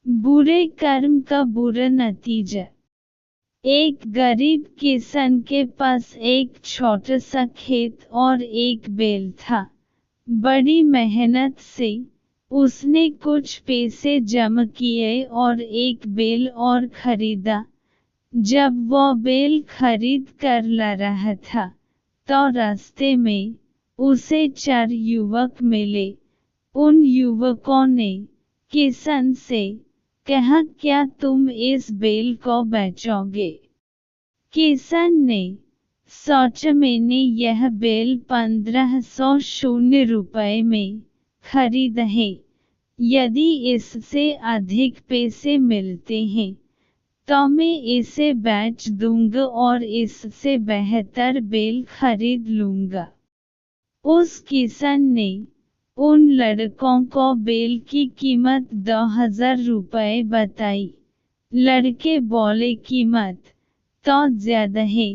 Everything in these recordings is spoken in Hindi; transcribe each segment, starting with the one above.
बुरे कर्म का बुरा नतीजा। एक गरीब किसान के पास एक छोटा सा खेत और एक बैल था। बड़ी मेहनत से उसने कुछ पैसे जमा किए और एक बैल और खरीदा। जब वो बैल खरीद कर ला रहा था, तो रास्ते में उसे 4 युवक मिले। उन युवकों ने किसान से कहा, क्या तुम इस बैल को बेचोगे? किसान ने सोचा, मैंने यह बैल 1500 रुपए में खरीदा है। यदि इससे अधिक पैसे मिलते हैं तो मैं इसे बेच दूंगा और इससे बेहतर बैल खरीद लूंगा। उस किसान ने उन लड़कों को बैल की कीमत 2000 रुपए बताई। लड़के बोले, कीमत तो ज्यादा है,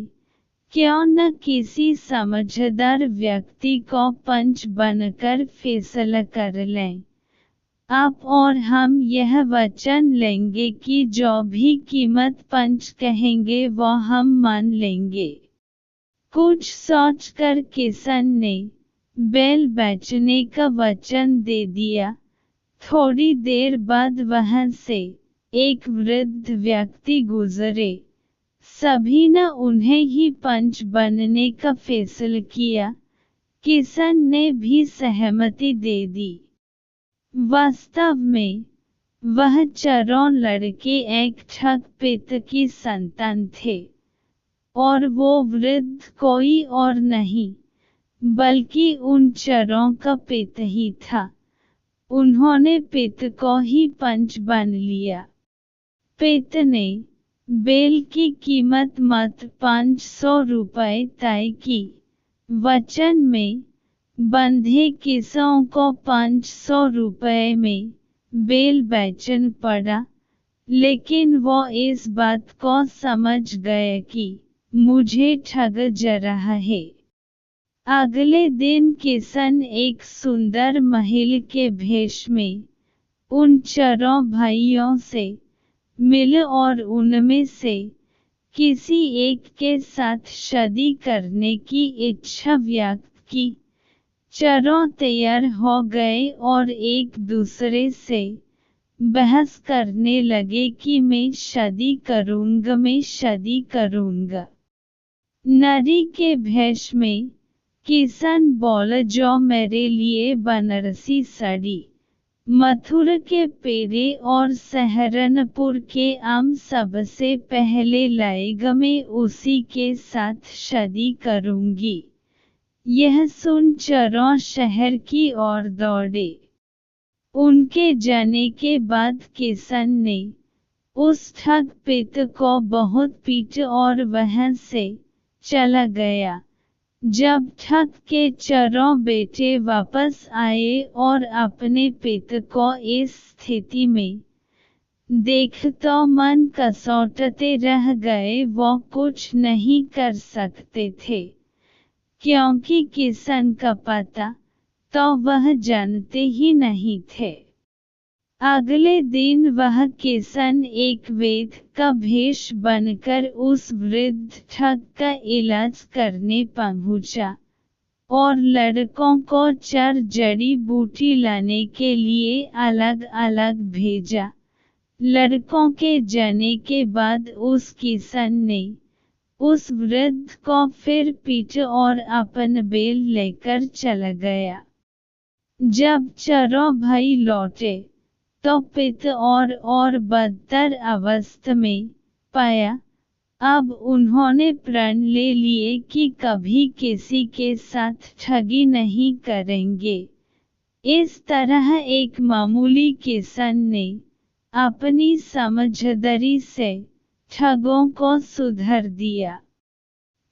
क्यों न किसी समझदार व्यक्ति को पंच बनकर फैसला कर लें। आप और हम यह वचन लेंगे कि जो भी कीमत पंच कहेंगे वो हम मान लेंगे। कुछ सोचकर किसान ने बैल बेचने का वचन दे दिया। थोड़ी देर बाद वहां से एक वृद्ध व्यक्ति गुजरे। सभी ने उन्हें ही पंच बनने का फैसला किया। किसान ने भी सहमति दे दी। वास्तव में वह चारों लड़के एक ठग पिता की संतान थे, और वो वृद्ध कोई और नहीं बल्कि उन चारों का पिता ही था। उन्होंने पिता को ही पंच बन लिया। पिता ने बैल की कीमत मात्र 500 रुपए तय की। वचन में बंधे किसान को 500 रुपए में बैल बेचना पड़ा, लेकिन वो इस बात को समझ गया कि मुझे ठगा जा रहा है। अगले दिन किसान एक सुंदर महल के भेष में उन चारों भाइयों से मिला और उनमें से किसी एक के साथ शादी करने की इच्छा व्यक्त की। चारों तैयार हो गए और एक दूसरे से बहस करने लगे कि मैं शादी करूंगा, मैं शादी करूंगा। नारी के भेष में किसान बोला, जो मेरे लिए बनारसी साड़ी, मथुरा के पेड़े और सहारनपुर के आम सबसे पहले लाएगा, मैं उसी के साथ शादी करूंगी। यह सुन चारों शहर की ओर दौड़े। उनके जाने के बाद किसान ने उस ठग पिता को बहुत पीटा और वहां से चला गया। जब ठग के चारों बेटे वापस आए और अपने पिता को इस स्थिति में देख तो मन कसौटते रह गए। वो कुछ नहीं कर सकते थे, क्योंकि किसान का पता तो वह जानते ही नहीं थे। अगले दिन वह किसान एक वैद्य का भेष बनकर उस वृद्ध ठग का इलाज करने पहुंचा और लड़कों को 4 जड़ी बूटी लाने के लिए अलग अलग भेजा। लड़कों के जाने के बाद उस किसान ने उस वृद्ध को फिर पीटा और अपन बैल लेकर चला गया। जब चारों भाई लौटे तो पिता और बदतर अवस्था में पाया। अब उन्होंने प्रण ले लिए कि कभी किसी के साथ ठगी नहीं करेंगे। इस तरह एक मामूली किसान ने अपनी समझदारी से ठगों को सुधार दिया।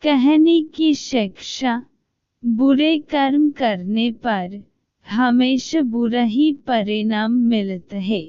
कहानी की शिक्षा, बुरे कर्म करने पर हमेशा बुरा ही परिणाम मिलता है।